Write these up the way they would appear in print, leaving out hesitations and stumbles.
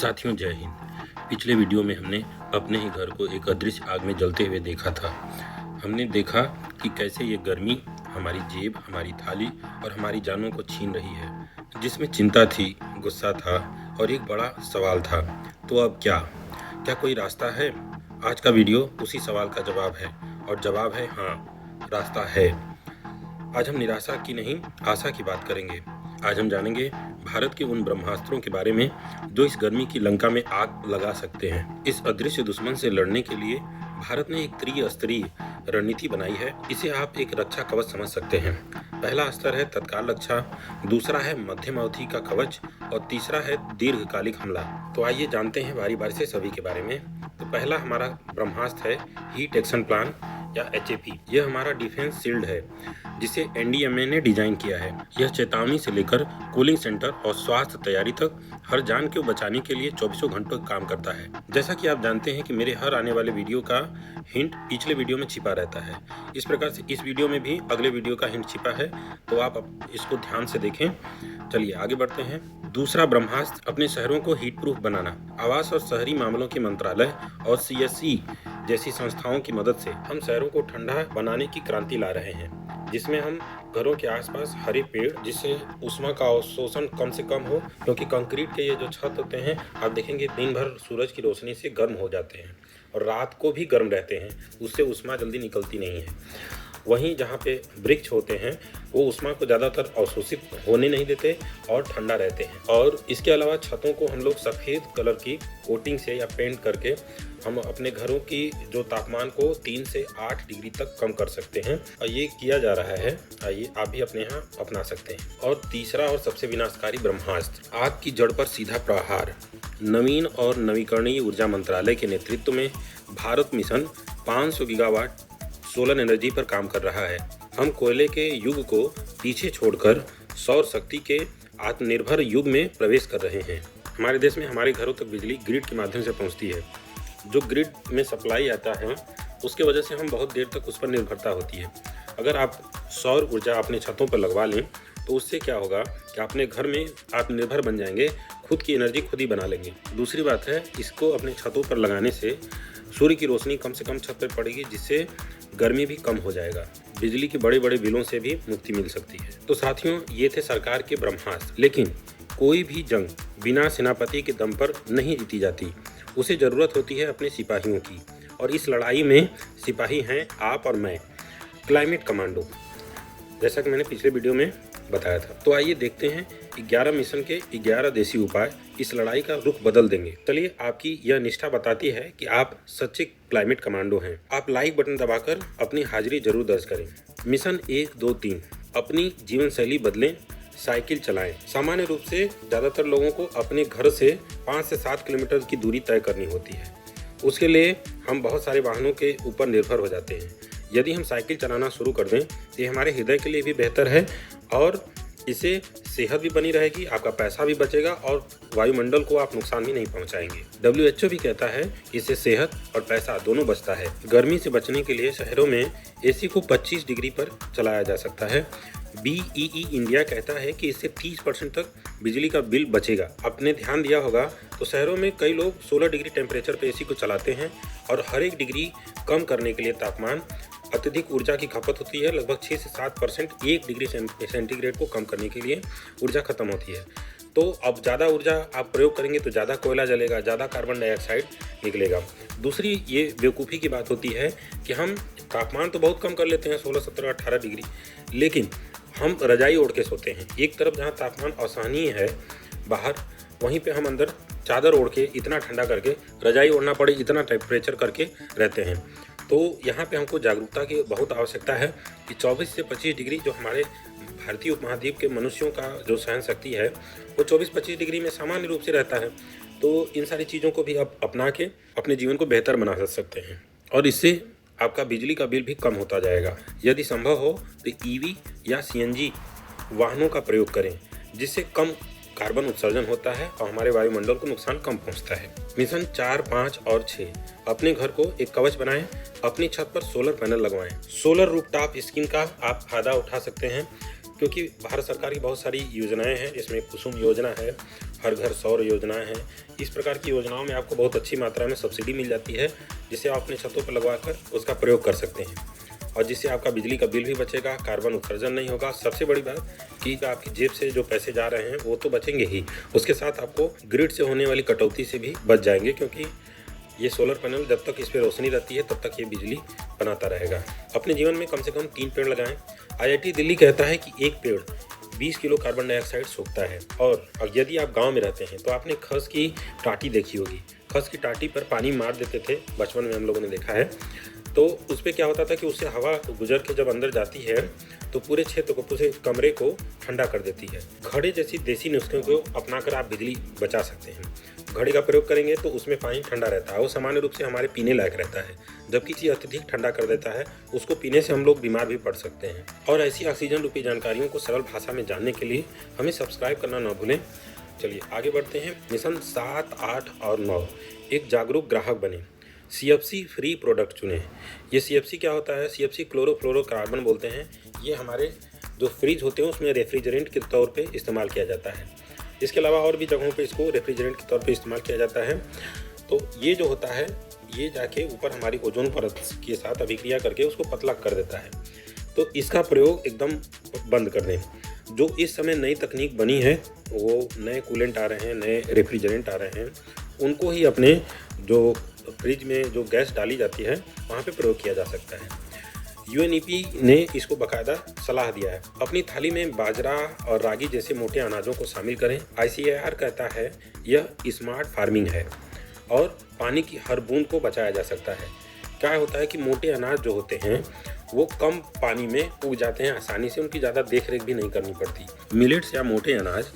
साथियों जय हिंद। पिछले वीडियो में हमने अपने ही घर को एक अदृश्य आग में जलते हुए देखा था। हमने देखा कि कैसे ये गर्मी हमारी जेब, हमारी थाली और हमारी जानों को छीन रही है, जिसमें चिंता थी, गुस्सा था और एक बड़ा सवाल था। तो अब क्या कोई रास्ता है? आज का वीडियो उसी सवाल का जवाब है, और जवाब है हाँ, रास्ता है। आज हम निराशा की नहीं, आशा की बात करेंगे। आज हम जानेंगे भारत के उन ब्रह्मास्त्रों के बारे में जो इस गर्मी की लंका में आग लगा सकते हैं। इस अदृश्य दुश्मन से लड़ने के लिए भारत ने एक त्रिस्तरीय रणनीति बनाई है। इसे आप एक रक्षा कवच समझ सकते हैं। पहला स्तर है तत्काल रक्षा, दूसरा है मध्यम अवधि का कवच और तीसरा है दीर्घकालिक हमला। तो आइए जानते हैं बारी बारी से सभी के बारे में। तो पहला हमारा ब्रह्मास्त्र है हीट एक्शन प्लान या HAP। यह हमारा डिफेंस शील्ड है जिसे NDMA ने डिजाइन किया है। यह चेतावनी से लेकर कूलिंग सेंटर और स्वास्थ्य तैयारी तक हर जान को बचाने के लिए 24 घंटों काम करता है। जैसा कि आप जानते हैं कि मेरे हर आने वाले वीडियो का हिंट पिछले वीडियो में छिपा रहता है, इस प्रकार से इस वीडियो में भी अगले वीडियो का हिंट छिपा है, तो आप इसको ध्यान से देखें। चलिए आगे बढ़ते हैं। दूसरा ब्रह्मास्त्र अपने शहरों को हीट प्रूफ बनाना। आवास और शहरी मामलों के मंत्रालय और CSE जैसी संस्थाओं की मदद से हम शहरों को ठंडा बनाने की क्रांति ला रहे हैं, जिसमें हम घरों के आसपास हरे पेड़, जिससे उष्मा का अवशोषण कम से कम हो, क्योंकि कंक्रीट के ये जो छत होते हैं आप देखेंगे दिन भर सूरज की रोशनी से गर्म हो जाते हैं और रात को भी गर्म रहते हैं, उससे उष्मा जल्दी निकलती नहीं है। वहीं जहाँ पे वृक्ष होते हैं वो उष्मा को ज़्यादातर अवशोषित होने नहीं देते और ठंडा रहते हैं। और इसके अलावा छतों को हम लोग सफ़ेद कलर की कोटिंग से या पेंट करके हम अपने घरों की जो तापमान को 3 से 8 डिग्री तक कम कर सकते हैं, और ये किया जा रहा है। आइए आप भी अपने यहाँ अपना सकते हैं। और तीसरा और सबसे विनाशकारी ब्रह्मास्त्र, आग की जड़ पर सीधा प्रहार। नवीन और नवीकरणीय ऊर्जा मंत्रालय के नेतृत्व में Bharat mission 500 gigawatt solar energy पर काम कर रहा है। हम कोयले के युग को पीछे छोड़कर सौर शक्ति के आत्मनिर्भर युग में प्रवेश कर रहे हैं। हमारे देश में हमारे घरों तक बिजली ग्रिड के माध्यम से पहुंचती है। जो ग्रिड में सप्लाई आता है उसके वजह से हम बहुत देर तक उस पर निर्भरता होती है। अगर आप सौर ऊर्जा अपने छतों पर लगवा लें तो उससे क्या होगा कि अपने घर में आत्मनिर्भर बन जाएंगे, खुद की एनर्जी खुद ही बना लेंगे। दूसरी बात है, इसको अपने छतों पर लगाने से सूर्य की रोशनी कम से कम छत पर पड़ेगी, जिससे गर्मी भी कम हो जाएगा। बिजली के बड़े बड़े बिलों से भी मुक्ति मिल सकती है। तो साथियों, ये थे सरकार के ब्रह्मास्त्र। लेकिन कोई भी जंग बिना सेनापति के दम पर नहीं जीती जाती। उसे ज़रूरत होती है अपने सिपाहियों की, और इस लड़ाई में सिपाही हैं आप और मैं, क्लाइमेट कमांडो, जैसा कि मैंने पिछले वीडियो में बताया था। तो आइए देखते हैं 11 मिशन के 11 देसी उपाय इस लड़ाई का रुख बदल देंगे। चलिए, आपकी यह निष्ठा बताती है कि आप सच्चे क्लाइमेट कमांडो हैं। आप लाइक बटन दबाकर अपनी हाजिरी जरूर दर्ज करें। मिशन 1, 2, 3, अपनी जीवन शैली बदलें, साइकिल चलाएं। सामान्य रूप से ज़्यादातर लोगों को अपने घर से 5 से 7 किलोमीटर की दूरी तय करनी होती है। उसके लिए हम बहुत सारे वाहनों के ऊपर निर्भर हो जाते हैं। यदि हम साइकिल चलाना शुरू कर दें तो ये हमारे हृदय के लिए भी बेहतर है, और इससे सेहत भी बनी रहेगी, आपका पैसा भी बचेगा और वायुमंडल को आप नुकसान भी नहीं पहुंचाएंगे। WHO भी कहता है इससे सेहत और पैसा दोनों बचता है। गर्मी से बचने के लिए शहरों में AC को 25 डिग्री पर चलाया जा सकता है। BEE इंडिया कहता है कि इससे 30% तक बिजली का बिल बचेगा। आपने ध्यान दिया होगा तो शहरों में कई लोग 16 डिग्री टेम्परेचर पर AC को चलाते हैं, और हर एक डिग्री कम करने के लिए तापमान अत्यधिक ऊर्जा की खपत होती है। लगभग 6 से 7% 1 डिग्री सेंटीग्रेड को कम करने के लिए ऊर्जा खत्म होती है। तो अब ज़्यादा ऊर्जा आप प्रयोग करेंगे तो ज़्यादा कोयला जलेगा, ज़्यादा कार्बन डाइऑक्साइड निकलेगा। दूसरी ये बेवकूफ़ी की बात होती है कि हम तापमान तो बहुत कम कर लेते हैं, 16, 17, 18 डिग्री, लेकिन हम रजाई ओढ़ के सोते हैं। एक तरफ जहाँ तापमान असहनीय है बाहर, वहीं पे हम अंदर चादर ओढ़ के इतना ठंडा करके, रजाई ओढ़ना पड़े इतना टेम्परेचर करके रहते हैं। तो यहाँ पे हमको जागरूकता की बहुत आवश्यकता है कि 24 से 25 डिग्री जो हमारे भारतीय उपमहाद्वीप के मनुष्यों का जो सहन शक्ति है वो 24-25 डिग्री में सामान्य रूप से रहता है। तो इन सारी चीज़ों को भी आप अपना के अपने जीवन को बेहतर बना सकते हैं, और इससे आपका बिजली का बिल भी कम होता जाएगा। यदि संभव हो तो EV या CNG वाहनों का प्रयोग करें, जिससे कम कार्बन उत्सर्जन होता है और हमारे वायुमंडल को नुकसान कम पहुंचता है। मिशन 4, 5 और 6, अपने घर को एक कवच बनाएं, अपनी छत पर सोलर पैनल लगवाएं। सोलर रूफटॉप स्कीम का आप फायदा उठा सकते हैं, क्योंकि भारत सरकार की बहुत सारी योजनाएं हैं। इसमें कुसुम योजना है, हर घर सौर योजनाएं हैं। इस प्रकार की योजनाओं में आपको बहुत अच्छी मात्रा में सब्सिडी मिल जाती है, जिसे आप अपने छतों पर लगवाकर उसका प्रयोग कर सकते हैं और जिससे आपका बिजली का बिल भी बचेगा, कार्बन उत्सर्जन नहीं होगा। सबसे बड़ी बात कि आपकी जेब से जो पैसे जा रहे हैं वो तो बचेंगे ही, उसके साथ आपको ग्रिड से होने वाली कटौती से भी बच जाएंगे, क्योंकि ये सोलर पैनल जब तक इस पर रोशनी रहती है तब तक ये बिजली बनाता रहेगा। अपने जीवन में कम से कम 3 पेड़ लगाएं। IIT दिल्ली कहता है कि एक पेड़ 20 किलो कार्बन डाइऑक्साइड सोखता है। और यदि आप गांव में रहते हैं तो आपने खस की टाटी देखी होगी। खस की टाटी पर पानी मार देते थे, बचपन में हम लोगों ने देखा है। तो उस पर क्या होता था कि उससे हवा गुजर के जब अंदर जाती है तो पूरे क्षेत्र को, पूरे कमरे को ठंडा कर देती है। घड़े जैसी देसी नुस्खे को अपनाकर आप बिजली बचा सकते हैं। घड़े का प्रयोग करेंगे तो उसमें पानी ठंडा रहता है, वो सामान्य रूप से हमारे पीने लायक रहता है। जबकि किसी अत्यधिक ठंडा कर देता है, उसको पीने से हम लोग बीमार भी पड़ सकते हैं। और ऐसी ऑक्सीजन रूपी जानकारियों को सरल भाषा में जानने के लिए हमें सब्सक्राइब करना ना भूलें। चलिए आगे बढ़ते हैं। मिशन 7, 8 और 9, एक जागरूक ग्राहक बने। CFC फ्री प्रोडक्ट चुनें। ये CFC क्या होता है? CFC क्लोरोफ्लोरोकार्बन बोलते हैं। ये हमारे जो फ्रिज होते हैं उसमें रेफ्रिजरेंट के तौर पे इस्तेमाल किया जाता है। इसके अलावा और भी जगहों पे इसको रेफ्रिजरेंट के तौर पे इस्तेमाल किया जाता है। तो ये जो होता है, ये जाके ऊपर हमारी ओजोन परत के साथ अभिक्रिया करके उसको पतला कर देता है। तो इसका प्रयोग एकदम बंद कर दें। जो इस समय नई तकनीक बनी है, वो नए कूलेंट आ रहे हैं, नए रेफ्रिजरेंट आ रहे हैं, उनको ही अपने जो फ्रिज में जो गैस डाली जाती है वहाँ पे प्रयोग किया जा सकता है। UNEP ने इसको बाकायदा सलाह दिया है। अपनी थाली में बाजरा और रागी जैसे मोटे अनाजों को शामिल करें। ICAR कहता है यह स्मार्ट फार्मिंग है और पानी की हर बूंद को बचाया जा सकता है। क्या होता है कि मोटे अनाज जो होते हैं वो कम पानी में उग जाते हैं आसानी से, उनकी ज़्यादा देख रेख भी नहीं करनी पड़ती। मिलेट्स या मोटे अनाज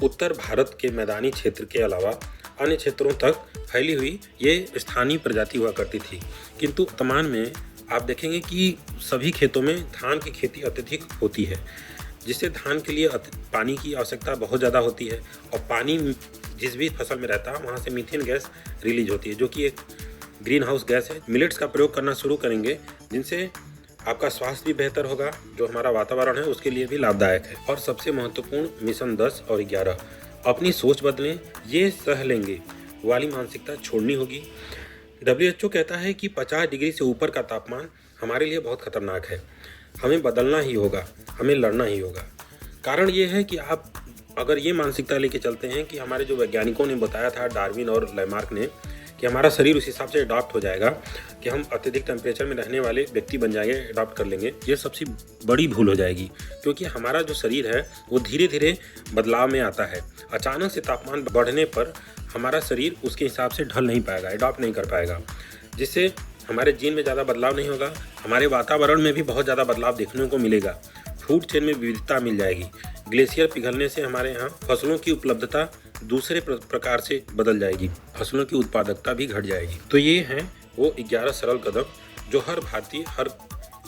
उत्तर भारत के मैदानी क्षेत्र के अलावा अन्य क्षेत्रों तक फैली हुई ये स्थानीय प्रजाति हुआ करती थी, किंतु वर्तमान में आप देखेंगे कि सभी खेतों में धान की खेती अत्यधिक होती है, जिससे धान के लिए पानी की आवश्यकता बहुत ज़्यादा होती है। और पानी जिस भी फसल में रहता है वहाँ से मीथेन गैस रिलीज होती है, जो कि एक ग्रीन हाउस गैस है। मिलेट्स का प्रयोग करना शुरू करेंगे, जिनसे आपका स्वास्थ्य भी बेहतर होगा, जो हमारा वातावरण है उसके लिए भी लाभदायक है। और सबसे महत्वपूर्ण मिशन 10 और 11, अपनी सोच बदलें, ये सह लेंगे वाली मानसिकता छोड़नी होगी। WHO कहता है कि 50 डिग्री से ऊपर का तापमान हमारे लिए बहुत खतरनाक है। हमें बदलना ही होगा, हमें लड़ना ही होगा। कारण ये है कि आप अगर ये मानसिकता लेके चलते हैं कि हमारे जो वैज्ञानिकों ने बताया था, डार्विन और लैमार्क ने, कि हमारा शरीर उस हिसाब से अडॉप्ट हो जाएगा कि हम अत्यधिक टेम्परेचर में रहने वाले व्यक्ति बन जाएंगे, अडॉप्ट कर लेंगे, ये सबसे बड़ी भूल हो जाएगी। क्योंकि हमारा जो शरीर है वो धीरे धीरे बदलाव में आता है। अचानक से तापमान बढ़ने पर हमारा शरीर उसके हिसाब से ढल नहीं पाएगा, अडॉप्ट नहीं कर पाएगा, जिससे हमारे जीन में ज़्यादा बदलाव नहीं होगा। हमारे वातावरण में भी बहुत ज़्यादा बदलाव देखने को मिलेगा। फूड चेन में विविधता मिल जाएगी। ग्लेशियर पिघलने से हमारे यहाँ फसलों की उपलब्धता दूसरे प्रकार से बदल जाएगी, फसलों की उत्पादकता भी घट जाएगी। तो ये हैं वो 11 सरल कदम जो हर भारतीय, हर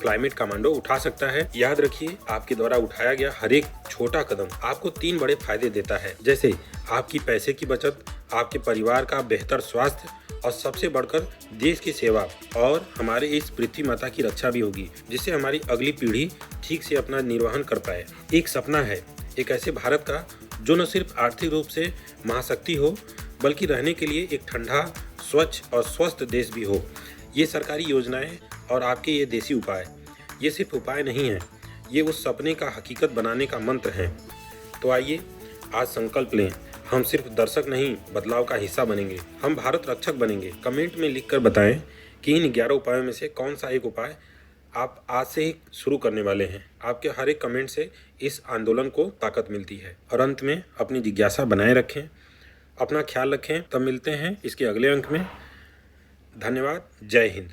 क्लाइमेट कमांडो उठा सकता है। याद रखिए, आपके द्वारा उठाया गया हर एक छोटा कदम आपको 3 बड़े फायदे देता है, जैसे आपकी पैसे की बचत, आपके परिवार का बेहतर स्वास्थ्य और सबसे बढ़कर देश की सेवा और हमारे इस पृथ्वी माता की रक्षा भी होगी, जिससे हमारी अगली पीढ़ी ठीक से अपना निर्वहन कर पाए। एक सपना है एक ऐसे भारत का जो न सिर्फ आर्थिक रूप से महाशक्ति हो, बल्कि रहने के लिए एक ठंडा, स्वच्छ और स्वस्थ देश भी हो। ये सरकारी योजनाएं और आपके ये देसी उपाय, ये सिर्फ उपाय नहीं हैं, ये उस सपने का हकीकत बनाने का मंत्र हैं। तो आइए आज संकल्प लें, हम सिर्फ दर्शक नहीं, बदलाव का हिस्सा बनेंगे, हम भारत रक्षक बनेंगे। कमेंट में लिखकर बताएं कि इन 11 उपायों में से कौन सा एक उपाय आप आज से ही शुरू करने वाले हैं। आपके हर एक कमेंट से इस आंदोलन को ताकत मिलती है। और अंत में अपनी जिज्ञासा बनाए रखें, अपना ख्याल रखें। तब मिलते हैं इसके अगले अंक में। धन्यवाद। जय हिंद।